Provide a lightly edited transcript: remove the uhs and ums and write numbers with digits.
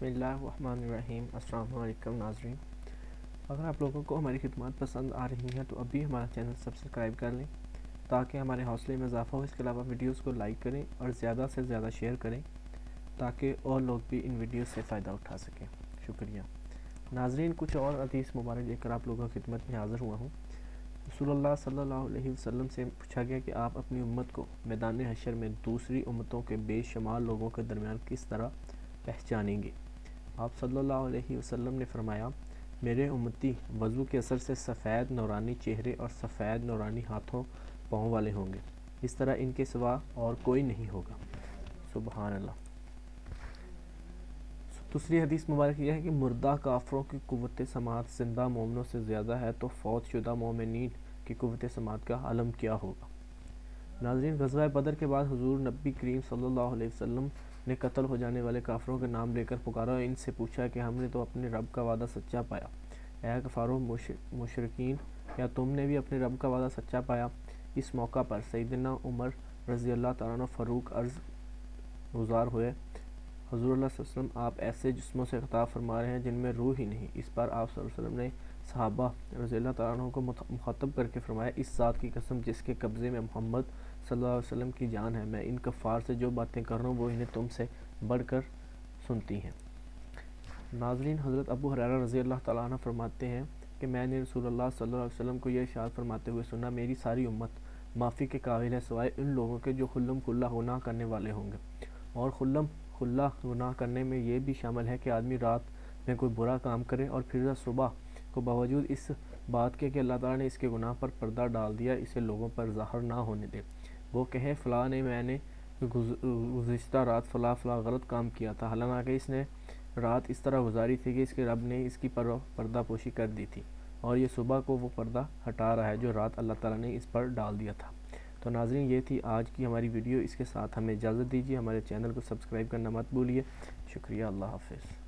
بسم اللہ الرحمن الرحیم۔ السلام علیکم ناظرین، اگر آپ لوگوں کو ہماری خدمات پسند آ رہی ہیں تو ابھی ہمارا چینل سبسکرائب کر لیں تاکہ ہمارے حوصلے میں اضافہ ہو۔ اس کے علاوہ ویڈیوز کو لائک کریں اور زیادہ سے زیادہ شیئر کریں تاکہ اور لوگ بھی ان ویڈیوز سے فائدہ اٹھا سکیں۔ شکریہ ناظرین، کچھ اور حدیث مبارک لے کر آپ لوگوں کی خدمت میں حاضر ہوا ہوں۔ رسول اللہ صلی اللہ علیہ وسلم سے پوچھا گیا کہ آپ اپنی امت کو میدان حشر میں دوسری امتوں کے بے شمار لوگوں کے درمیان کس طرح پہچانیں گے؟ آپ صلی اللہ علیہ وسلم نے فرمایا، میرے امتی وضو کے اثر سے سفید نورانی چہرے اور سفید نورانی ہاتھوں پاؤں والے ہوں گے، اس طرح ان کے سوا اور کوئی نہیں ہوگا۔ سبحان اللہ۔ دوسری حدیث مبارک یہ ہے کہ مردہ کافروں کی قوت سماعت زندہ مومنوں سے زیادہ ہے تو فوت شدہ مومنین کی قوت سماعت کا عالم کیا ہوگا؟ ناظرین، غزوہ بدر کے بعد حضور نبی کریم صلی اللہ علیہ وسلم نے قتل ہو جانے والے کافروں کے نام لے کر پکارا اور ان سے پوچھا کہ ہم نے تو اپنے رب کا وعدہ سچا پایا، اے کفار مشرکین، کیا تم نے بھی اپنے رب کا وعدہ سچا پایا؟ اس موقع پر سیدنا عمر رضی اللہ تعالیٰ عنہ فاروق عرض گزار ہوئے، حضور اللہ صلی اللہ علیہ وسلم، آپ ایسے جسموں سے خطاب فرما رہے ہیں جن میں روح ہی نہیں۔ اس پر آپ صلی اللہ علیہ وسلم نے صحابہ رضی اللہ تعالیٰ عنہ کو مخاطب کر کے فرمایا، اس ذات کی قسم جس کے قبضے میں محمد صلی اللہ علیہ وسلم کی جان ہے، میں ان کفار سے جو باتیں کر رہا ہوں وہ انہیں تم سے بڑھ کر سنتی ہیں۔ ناظرین، حضرت ابو ہریرہ رضی اللہ تعالیٰ عنہ فرماتے ہیں کہ میں نے رسول اللہ صلی اللہ علیہ وسلم کو یہ ارشاد فرماتے ہوئے سنا، میری ساری امت معافی کے قابل ہے سوائے ان لوگوں کے جو خلم کھلا گناہ کرنے والے ہوں گے۔ اور خلم کھلا گناہ کرنے میں یہ بھی شامل ہے کہ آدمی رات میں کوئی برا کام کرے اور پھر صبح کو باوجود اس بات کے کہ اللہ تعالیٰ نے اس کے گناہ پر پردہ ڈال دیا، اسے لوگوں پر ظاہر نہ ہونے دے۔ وہ کہے فلاں نے میں نے گزشتہ رات فلاں غلط کام کیا تھا، حالانکہ اس نے رات اس طرح گزاری تھی کہ اس کے رب نے اس کی پردہ پوشی کر دی تھی، اور یہ صبح کو وہ پردہ ہٹا رہا ہے جو رات اللہ تعالیٰ نے اس پر ڈال دیا تھا۔ تو ناظرین، یہ تھی آج کی ہماری ویڈیو، اس کے ساتھ ہمیں اجازت دیجیے، ہمارے چینل کو سبسکرائب کرنا مت بھولیے۔ شکریہ، اللہ حافظ۔